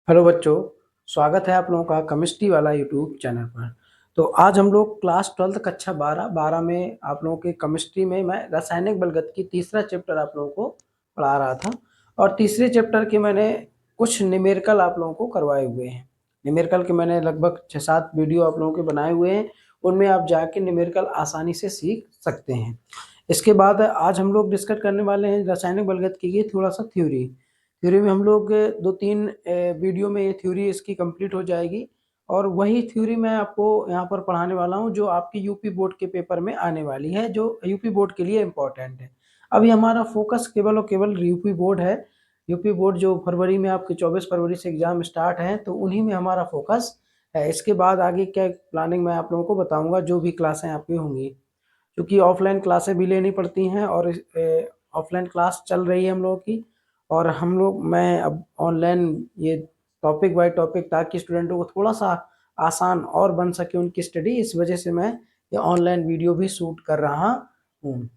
Hello बच्चों, स्वागत है आप लोगों का केमिस्ट्री वाला यूट्यूब चैनल पर। तो आज हम लोग क्लास 12 कक्षा 12 में आप लोगों के केमिस्ट्री में मैं रासायनिक बलगत की तीसरा चैप्टर आप लोगों को पढ़ा रहा था। और तीसरे चैप्टर के मैंने कुछ न्यूमेरिकल आप लोगों को करवाए हुए हैं। न्यूमेरिकल के मैंने लगभग 6-7 वीडियो आप लोगों के बनाए हुए हैं, उनमें आप जाके न्यूमेरिकल आसानी से सीख सकते हैं। इसके बाद आज हम लोग डिस्कस करने वाले हैं रासायनिक बलगत की थोड़ा सा थ्योरी। थ्योरी में हम लोग 2-3 वीडियो में ये थ्योरी इसकी कंप्लीट हो जाएगी। और वही थ्योरी मैं आपको यहाँ पर पढ़ाने वाला हूँ जो आपकी यूपी बोर्ड के पेपर में आने वाली है, जो यूपी बोर्ड के लिए इम्पोर्टेंट है। अभी हमारा फोकस केवल और केवल यूपी बोर्ड है। यूपी बोर्ड जो फरवरी में आपके 24 फरवरी से एग्जाम स्टार्ट है, तो उन्हीं में हमारा फोकस है। इसके बाद आगे क्या प्लानिंग मैं आप लोगों को बताऊंगा, जो भी क्लासें आपकी होंगी, क्योंकि ऑफलाइन क्लासें भी लेनी पड़ती हैं और ऑफलाइन क्लास चल रही है हम लोगों की। और मैं अब ऑनलाइन ये टॉपिक बाय टॉपिक, ताकि स्टूडेंटों को थोड़ा सा आसान और बन सके उनकी स्टडी, इस वजह से मैं ये ऑनलाइन वीडियो भी शूट कर रहा हूँ।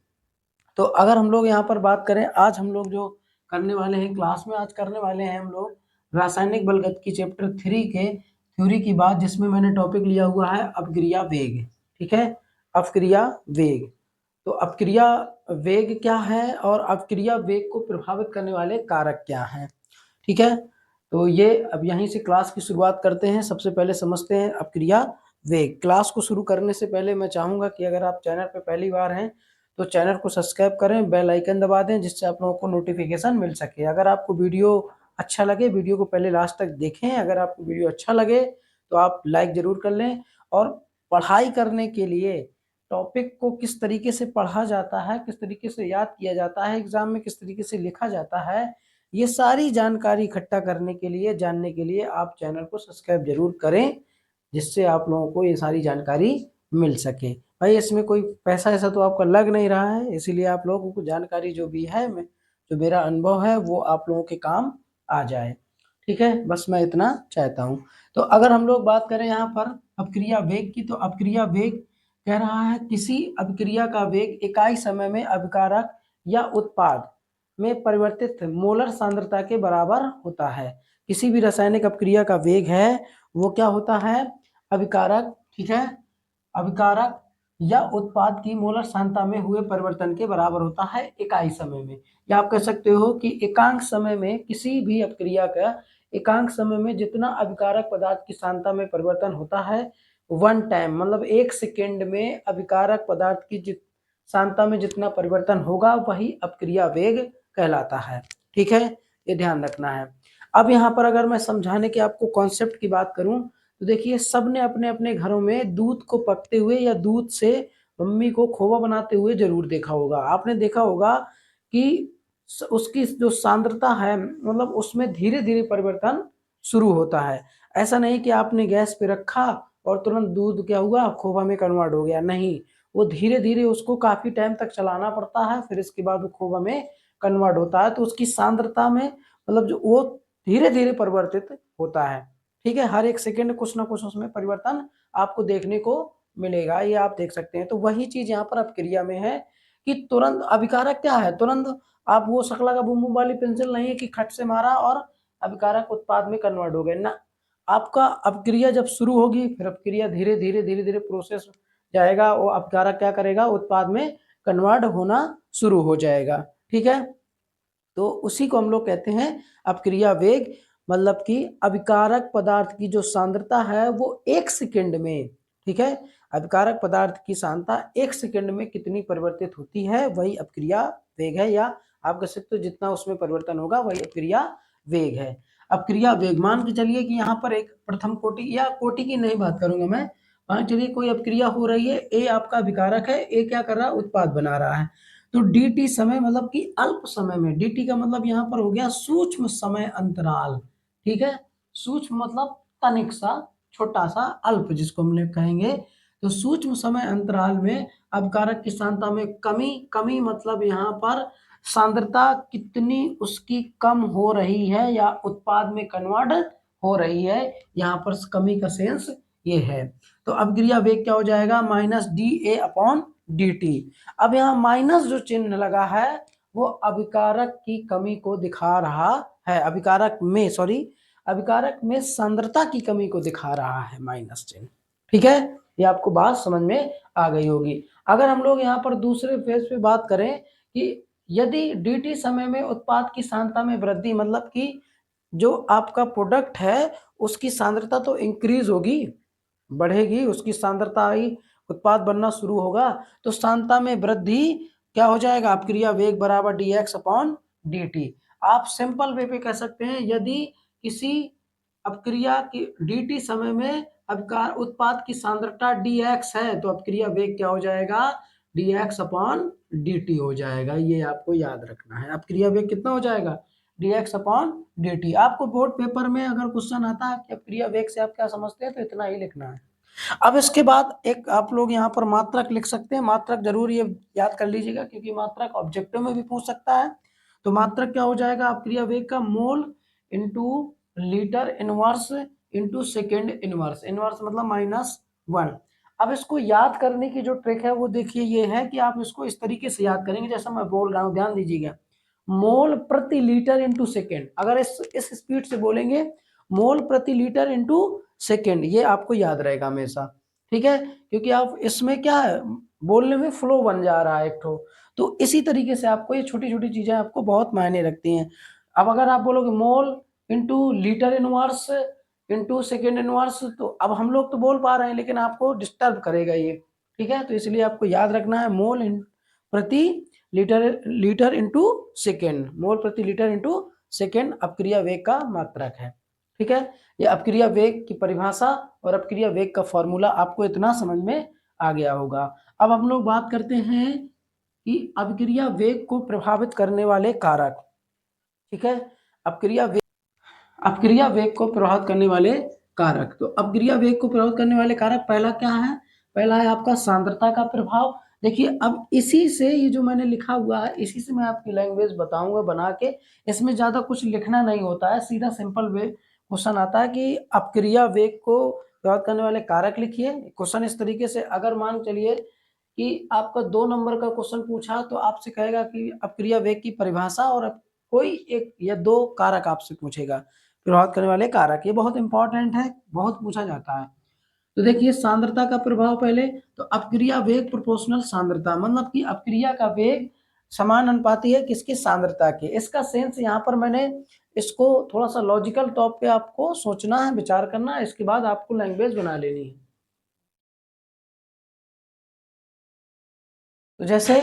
तो अगर हम लोग यहाँ पर बात करें, आज हम लोग जो करने वाले हैं क्लास में, आज करने वाले हैं हम लोग रासायनिक बलगत की चैप्टर 3 के थ्योरी की बात, जिसमें मैंने टॉपिक लिया हुआ है अपक्रिया वेग। ठीक है, अपक्रिया वेग। तो अपक्रिया वेग क्या है और अपक्रिया वेग को प्रभावित करने वाले कारक क्या हैं। ठीक है, तो ये अब यहीं से क्लास की शुरुआत करते हैं। सबसे पहले समझते हैं अपक्रिया वेग। क्लास को शुरू करने से पहले मैं चाहूंगा कि अगर आप चैनल पर पहली बार हैं तो चैनल को सब्सक्राइब करें, बेल आइकन दबा दें, जिससे आप लोगों को नोटिफिकेशन मिल सके। अगर आपको वीडियो अच्छा लगे, वीडियो को पहले लास्ट तक देखें। अगर आपको वीडियो अच्छा लगे तो आप लाइक जरूर कर लें। और पढ़ाई करने के लिए टॉपिक को किस तरीके से पढ़ा जाता है, किस तरीके से याद किया जाता है, एग्जाम में किस तरीके से लिखा जाता है, ये सारी जानकारी इकट्ठा करने के लिए, जानने के लिए आप चैनल को सब्सक्राइब जरूर करें, जिससे आप लोगों को ये सारी जानकारी मिल सके। भाई इसमें कोई पैसा ऐसा तो आपका लग नहीं रहा है, इसीलिए आप लोगों को जानकारी जो भी है, जो मेरा अनुभव है, वो आप लोगों के काम आ जाए। ठीक है, बस मैं इतना चाहता हूँ। तो अगर हम लोग बात करें यहाँ पर अपक्रिया वेग की, तो अपक्रिया वेग कह रहा है किसी अभिक्रिया का वेग इकाई समय में अभिकारक या उत्पाद में परिवर्तित मोलर सांद्रता के बराबर होता है। किसी भी रासायनिक अपक्रिया का वेग है वो क्या होता है, अभिकारक, ठीक है, अभिकारक या उत्पाद की मोलर सांद्रता में हुए परिवर्तन के बराबर होता है इकाई समय में। या आप कह सकते हो कि एकांक समय में किसी भी अपक्रिया का एकांक समय में जितना अभिकारक पदार्थ की सांद्रता में परिवर्तन होता है, वन टाइम मतलब 1 सेकेंड में अभिकारक पदार्थ की सांद्रता में जितना परिवर्तन होगा, वही अपक्रिया वेग कहलाता है। ठीक है, ये ध्यान रखना है। अब यहाँ पर अगर मैं समझाने के आपको कॉन्सेप्ट की बात करूं, तो देखिए सबने अपने अपने घरों में दूध को पकते हुए या दूध से मम्मी को खोवा बनाते हुए जरूर देखा होगा। आपने देखा होगा कि उसकी जो सांद्रता है, मतलब उसमें धीरे धीरे परिवर्तन शुरू होता है। ऐसा नहीं कि आपने गैस पे रखा और तुरंत दूध क्या हुआ, खोवा में कन्वर्ट हो गया। नहीं, वो धीरे धीरे उसको काफी टाइम तक चलाना पड़ता है, फिर इसके बाद वो खोवा में कन्वर्ट होता है। तो उसकी सांद्रता में मतलब जो वो धीरे धीरे परिवर्तित होता है। ठीक है, हर 1 सेकेंड कुछ ना कुछ उसमें परिवर्तन आपको देखने को मिलेगा, ये आप देख सकते हैं। तो वही चीज यहाँ पर अपक्रिया में है कि तुरंत अभिकारक क्या है, तुरंत आप वो शकला का बुम बुम वाली पेंसिल नहीं है कि खट से मारा और अभिकारक उत्पाद में कन्वर्ट हो गए ना। आपका अपक्रिया जब शुरू होगी, फिर अपक्रिया धीरे धीरे धीरे धीरे प्रोसेस जाएगा, वो अपकारक क्या करेगा, उत्पाद में कन्वर्ट होना शुरू हो जाएगा। ठीक है, तो उसी को हम लोग कहते हैं अपक्रिया वेग। मतलब कि अभिकारक पदार्थ की जो सांद्रता है वो 1 सेकेंड में, ठीक है, अभिकारक पदार्थ की सांद्रता 1 सेकेंड में कितनी परिवर्तित होती है, वही अपक्रिया वेग है। या आप कह सकते हो जितना उसमें परिवर्तन होगा वही अपक्रिया वेग है। अपक्रिया वेग मान के चलिए कि यहाँ पर एक प्रथम कोटि या कोटि की नहीं बात करूंगा मैं, मान चलिए कोई अपक्रिया हो रही है, ए आपका अभिकारक है, ए क्या कर रहा है, उत्पाद बना रहा है। तो dt समय मतलब कि अल्प समय में, dt का मतलब यहाँ पर हो गया सूक्ष्म समय अंतराल। ठीक है, सूक्ष्म मतलब तनिक सा, छोटा सा, अल्प जिसको हम लोग कहेंगे। तो सूक्ष्म समय अंतराल में अभिकारक की सांद्रता में कमी, कमी मतलब यहाँ पर सांद्रता कितनी उसकी कम हो रही है या उत्पाद में कन्वर्ट हो रही है, यहाँ पर कमी का सेंस ये है। तो अपक्रिया वेग क्या हो जाएगा, -dA/dt। अब यहाँ माइनस जो चिन्ह लगा है वो अभिकारक की कमी को दिखा रहा है, अभिकारक में, सॉरी, अभिकारक में सांद्रता की कमी को दिखा रहा है, माइनस चिन्ह। ठीक है, ये आपको बात समझ में आ गई होगी। अगर हम लोग यहाँ पर दूसरे फेज पे बात करें कि यदि dt समय में उत्पाद की सांद्रता में वृद्धि, मतलब कि जो आपका प्रोडक्ट है उसकी सांद्रता तो इंक्रीज होगी, बढ़ेगी, उसकी सांद्रता ही उत्पाद बनना शुरू होगा, तो सांद्रता में वृद्धि क्या हो जाएगा, अपक्रिया वेग बराबर dx अपॉन dt। आप सिंपल वे पे कह सकते हैं, यदि किसी अपक्रिया की dt समय में अभिकार उत्पाद की सांद्रता dx है तो अपक्रिया वेग क्या हो जाएगा, dx अपॉन dt हो जाएगा। ये आपको याद रखना है, अपक्रिया वेग कितना हो जाएगा, dx अपॉन dt। आपको बोर्ड पेपर में अगर क्वेश्चन आता है कि अपक्रिया वेग से आप क्या समझते हैं तो इतना ही लिखना है। अब इसके बाद एक आप लोग यहाँ पर मात्रक लिख सकते हैं, मात्रक जरूर ये याद कर लीजिएगा क्योंकि मात्रक ऑब्जेक्टिव में भी पूछ सकता है। तो मात्रक क्या हो जाएगा, अपक्रिया वेग का mole into litre inverse into second inverse, inverse मतलब -1। अब इसको याद करने की जो ट्रिक है वो देखिए ये है कि आप इसको इस तरीके से याद करेंगे जैसा मैं बोल रहा हूँ, ध्यान दीजिएगा। मोल प्रति लीटर इंटू सेकेंड, अगर इस स्पीड से बोलेंगे मोल प्रति लीटर इंटू सेकेंड, ये आपको याद रहेगा हमेशा। ठीक है, क्योंकि आप इसमें क्या है, बोलने में फ्लो बन जा रहा है एक ठो, तो इसी तरीके से आपको ये छोटी छोटी चीजें आपको बहुत मायने रखती हैं। अब अगर आप बोलोगे mole into litre inverse into second inverse, तो अब हम लोग तो बोल पा रहे हैं लेकिन आपको डिस्टर्ब करेगा ये। ठीक है, तो इसलिए आपको याद रखना है मोल प्रति लीटर इंटू सेकेंड, मोल प्रति लीटर इंटू सेकेंड अपक्रिया वेग का मात्रक है। ठीक है, ये अपक्रिया वेग की परिभाषा और अपक्रिया वेग का फॉर्मूला आपको इतना समझ में आ गया होगा। अब हम लोग बात करते हैं कि अपक्रिया वेग को प्रभावित करने वाले कारक। ठीक है, अपक्रिया वेग को प्रभावित करने वाले कारक, तो अपक्रिया वेग को प्रभावित करने वाले कारक पहला क्या है, पहला है आपका सांद्रता का प्रभाव। देखिए अब इसी से ये जो मैंने लिखा हुआ है इसी से मैं आपकी लैंग्वेज बताऊंगा बना के, इसमें ज्यादा कुछ लिखना नहीं होता है, सीधा सिंपल वे क्वेश्चन आता है कि अपक्रिया वेग को प्रभावित करने वाले कारक लिखिए। क्वेश्चन इस तरीके से, अगर मान चलिए कि आपका 2 नंबर का क्वेश्चन पूछा तो आपसे कहेगा कि अपक्रिया वेग की परिभाषा और कोई एक या 2 कारक आपसे पूछेगा, प्रभावित करने वाले कारक, ये बहुत इंपॉर्टेंट है, बहुत पूछा जाता है। तो देखिए सांद्रता का प्रभाव पहले, तो अपक्रिया वेग प्रोपोर्शनल सांद्रता, मतलब कि अपक्रिया का वेग समान अनुपाती है किसकी, सांद्रता के। इसका सेंस यहाँ पर मैंने इसको थोड़ा सा लॉजिकल टॉप पे आपको सोचना है, विचार करना है, इसके बाद आपको लैंग्वेज बना लेनी है। तो जैसे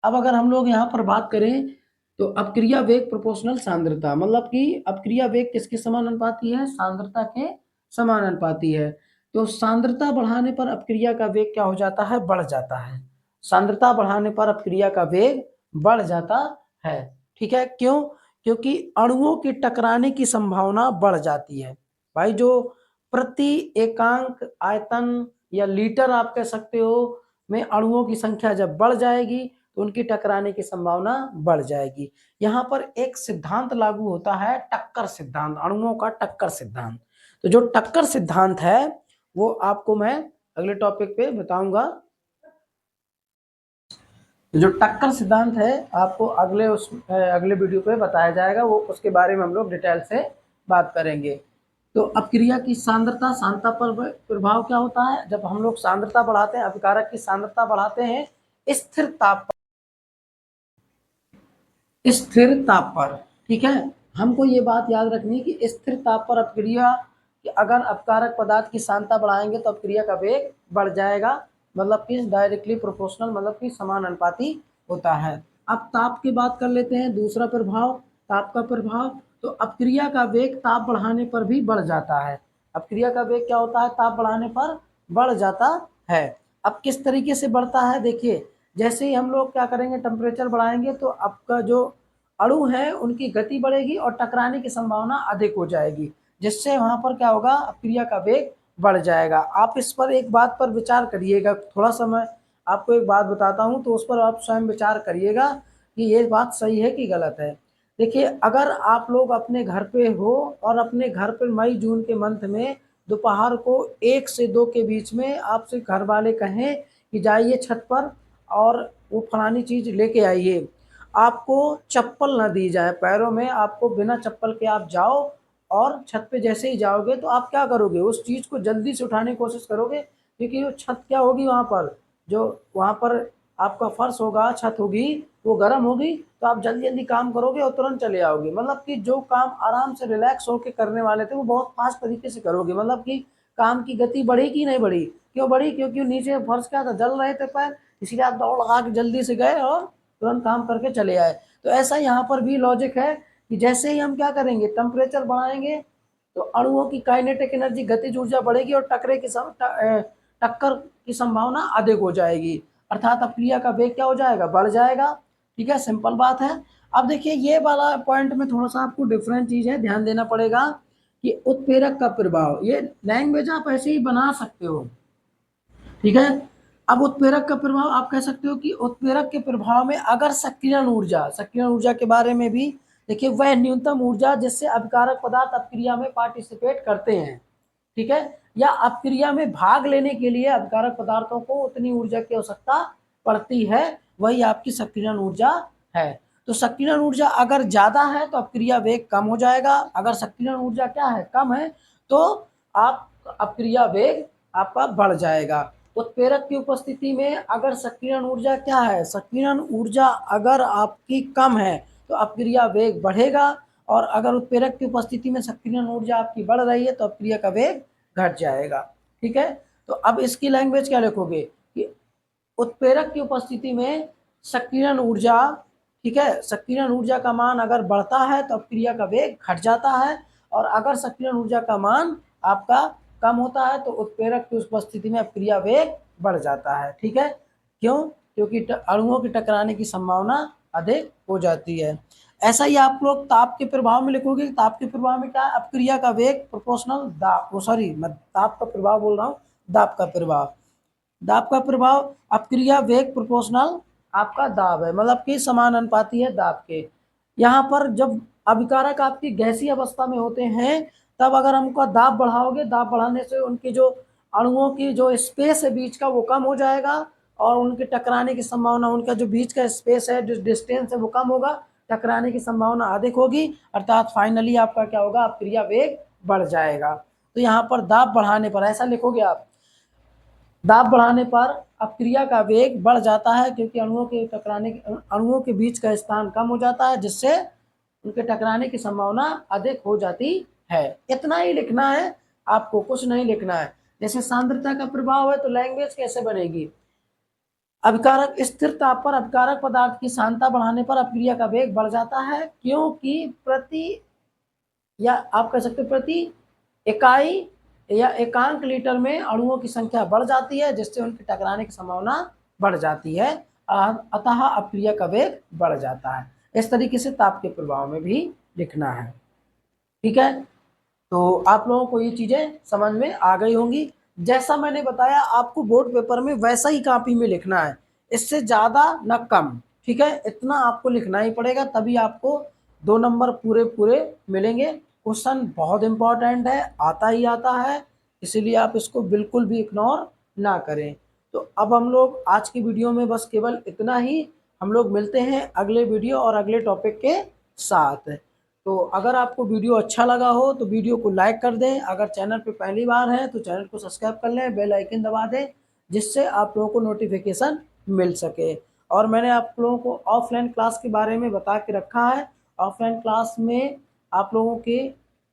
अब अगर हम लोग यहाँ पर बात करें तो अपक्रिया वेग प्रोपोर्शनल सांद्रता, मतलब कि अपक्रिया वेग किसके समानुपाती है, सांद्रता के समानुपाती है। तो सांद्रता बढ़ाने पर अपक्रिया का वेग क्या हो जाता है, बढ़ जाता है। सांद्रता बढ़ाने पर अपक्रिया का वेग बढ़ जाता है। ठीक है, क्यों, क्योंकि अणुओं के टकराने की संभावना बढ़ जाती है। भाई जो प्रति एकांक आयतन या लीटर आप कह सकते हो में अणुओं की संख्या जब बढ़ जाएगी तो उनकी टकराने की संभावना बढ़ जाएगी। यहाँ पर एक सिद्धांत लागू होता है, टक्कर सिद्धांत, अणुओं का टक्कर सिद्धांत। तो जो टक्कर सिद्धांत है वो आपको मैं अगले टॉपिक पे बताऊंगा। जो टक्कर सिद्धांत है आपको अगले वीडियो पे बताया जाएगा, वो उसके बारे में हम लोग डिटेल से बात करेंगे। तो अपक्रिया की सांद्रता, सांद्रता पर प्रभाव क्या होता है, जब हम लोग सांद्रता बढ़ाते हैं, अभिकारक की सांद्रता बढ़ाते हैं स्थिर ताप स्थिर ताप पर। ठीक है, हमको ये बात याद रखनी है कि स्थिर ताप पर अपक्रिया, अगर अपकारक पदार्थ की सांद्रता बढ़ाएंगे तो अपक्रिया का वेग बढ़ जाएगा, मतलब कि डायरेक्टली प्रोपोर्शनल, मतलब कि समानुपाती होता है। अब ताप की बात कर लेते हैं, दूसरा प्रभाव ताप का प्रभाव। तो अपक्रिया का वेग ताप बढ़ाने पर भी बढ़ जाता है। अपक्रिया का वेग क्या होता है, ताप बढ़ाने पर बढ़ जाता है। अब किस तरीके से बढ़ता है, देखिए जैसे ही हम लोग क्या करेंगे, टेम्परेचर बढ़ाएंगे तो आपका जो अणु है उनकी गति बढ़ेगी और टकराने की संभावना अधिक हो जाएगी, जिससे वहां पर क्या होगा, अपक्रिया का वेग बढ़ जाएगा। आप इस पर एक बात पर विचार करिएगा, थोड़ा सा मैं आपको एक बात बताता हूं तो उस पर आप स्वयं विचार करिएगा कि ये बात सही है कि गलत है। देखिए अगर आप लोग अपने घर पे हो और अपने घर पर मई जून के मंथ में दोपहर को 1 से 2 के बीच में आपसे घर वाले कहें कि जाइए छत पर और वो फलानी चीज लेके आइए, आपको चप्पल ना दी जाए पैरों में, आपको बिना चप्पल के आप जाओ और छत पे जैसे ही जाओगे तो आप क्या करोगे, उस चीज़ को जल्दी से उठाने की कोशिश करोगे, क्योंकि वो छत क्या होगी, वहाँ पर जो वहाँ पर आपका फर्श होगा, छत होगी, वो गर्म होगी, तो आप जल्दी जल्दी काम करोगे और तुरंत चले आओगे। मतलब कि जो काम आराम से रिलैक्स होकर करने वाले थे वो बहुत फास्ट तरीके से करोगे। मतलब कि काम की गति बढ़ी कि नहीं बढ़ी, क्यों बढ़ी, क्योंकि नीचे फर्श क्या था, जल रहे थे पैर, इसलिए आप दौड़ लगा के जल्दी से गए और तुरंत काम करके चले आए। तो ऐसा यहाँ पर भी लॉजिक है कि जैसे ही हम क्या करेंगे, टेम्परेचर बढ़ाएंगे तो अणुओं की काइनेटिक एनर्जी, गतिज ऊर्जा बढ़ेगी और टक्कर की संभावना अधिक हो जाएगी, अर्थात अपक्रिया का वेग क्या हो जाएगा, बढ़ जाएगा। ठीक है, सिंपल बात है। अब देखिए ये वाला पॉइंट में थोड़ा सा आपको डिफरेंट चीज है, ध्यान देना पड़ेगा कि उत्प्रेरक का प्रभाव, ये लैंग्वेज आप ऐसे ही बना सकते हो। ठीक है, अब उत्प्रेरक का प्रभाव आप कह सकते हो कि उत्प्रेरक के प्रभाव में अगर सक्रियण ऊर्जा के बारे में भी देखिए, वह न्यूनतम ऊर्जा जिससे अभिकारक पदार्थ अपक्रिया में पार्टिसिपेट करते हैं, ठीक है, या अपक्रिया में भाग लेने के लिए अभिकारक पदार्थों को उतनी ऊर्जा की आवश्यकता पड़ती है, वही आपकी सक्रियण ऊर्जा है। तो सक्रियण ऊर्जा अगर ज्यादा है तो अपक्रिया वेग कम हो जाएगा, अगर सक्रियण ऊर्जा क्या है, कम है, तो आप अपक्रिया वेग आपका बढ़ जाएगा। उत्प्रेरक की उपस्थिति में अगर सक्रियण ऊर्जा क्या है, सक्रियण ऊर्जा अगर आपकी कम है तो अपक्रिया वेग बढ़ेगा, और अगर उत्प्रेरक की उपस्थिति में सक्रियण ऊर्जा आपकी बढ़ रही है तो अपक्रिया का वेग घट जाएगा। ठीक है, तो अब इसकी लैंग्वेज क्या लिखोगे कि उत्प्रेरक की उपस्थिति में सक्रियण ऊर्जा, ठीक है, सक्रियण ऊर्जा का मान अगर बढ़ता है तो अपक्रिया का वेग घट जाता है, और अगर सक्रियण ऊर्जा का मान आपका कम होता है तो उत्प्रेरक की उपस्थिति में अपक्रिया वेग बढ़ जाता है। ठीक है, क्यों, क्योंकि अणुओं के टकराने की संभावना अधिक हो जाती है। ऐसा ही आप लोग ताप के प्रभाव में लिखोगे, ताप के प्रभाव में क्या है, अपक्रिया का वेग प्रोपोर्शनल दाब, सॉरी मैं ताप का प्रभाव बोल रहा हूँ, दाब का प्रभाव, दाब का प्रभाव अपक्रिया वेग प्रोपोर्शनल आपका दाब है, मतलब कि समानुपाती है दाब के। यहाँ पर जब अभिकारक आपकी गैसीय अवस्था में होते हैं तब अगर हमको दाब बढ़ाओगे, दाब बढ़ाने से उनकी जो अणुओं की जो स्पेस है बीच का वो कम हो जाएगा, और उनके टकराने की संभावना, उनका जो बीच का स्पेस है, जो डिस्टेंस है वो कम होगा, टकराने की संभावना अधिक होगी, अर्थात फाइनली आपका क्या होगा, अपक्रिया वेग बढ़ जाएगा। तो यहाँ पर दाब बढ़ाने पर ऐसा लिखोगे आप, दाब बढ़ाने पर अपक्रिया का वेग बढ़ जाता है क्योंकि अणुओं के बीच का स्थान कम हो जाता है, जिससे उनके टकराने की संभावना अधिक हो जाती है। इतना ही लिखना है आपको, कुछ नहीं लिखना है। जैसे सांद्रता का प्रभाव है तो लैंग्वेज कैसे बनेगी, अभिकारक स्थिर ताप पर अभिकारक पदार्थ की सांद्रता बढ़ाने पर अपक्रिया का वेग बढ़ जाता है, क्योंकि प्रति, या आप कह सकते प्रति इकाई या एकांक लीटर में अणुओं की संख्या बढ़ जाती है, जिससे उनके टकराने की संभावना बढ़ जाती है, अतः अपक्रिया का वेग बढ़ जाता है। इस तरीके से ताप के प्रभाव में भी लिखना है। ठीक है, तो आप लोगों को ये चीजें समझ में आ गई होंगी। जैसा मैंने बताया आपको बोर्ड पेपर में वैसा ही कॉपी में लिखना है, इससे ज्यादा न कम। ठीक है, इतना आपको लिखना ही पड़ेगा, तभी आपको 2 नंबर पूरे पूरे मिलेंगे। क्वेश्चन बहुत इंपॉर्टेंट है, आता ही आता है, इसीलिए आप इसको बिल्कुल भी इग्नोर ना करें। तो अब हम लोग आज की वीडियो में बस केवल इतना ही, हम लोग मिलते हैं अगले वीडियो और अगले टॉपिक के साथ। तो अगर आपको वीडियो अच्छा लगा हो तो वीडियो को लाइक कर दें, अगर चैनल पे पहली बार है तो चैनल को सब्सक्राइब कर लें, बेल आइकन दबा दें, जिससे आप लोगों को नोटिफिकेशन मिल सके। और मैंने आप लोगों को ऑफलाइन क्लास के बारे में बता के रखा है। ऑफलाइन क्लास में आप लोगों के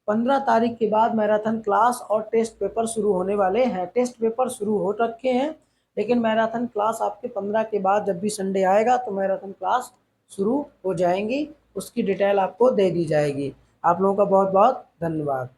15 तारीख के बाद मैराथन क्लास और टेस्ट पेपर शुरू होने वाले हैं। टेस्ट पेपर शुरू हो रखे हैं, लेकिन मैराथन क्लास आपके 15 के बाद जब भी संडे आएगा तो मैराथन क्लास शुरू हो जाएंगी, उसकी डिटेल आपको दे दी जाएगी। आप लोगों का बहुत बहुत धन्यवाद।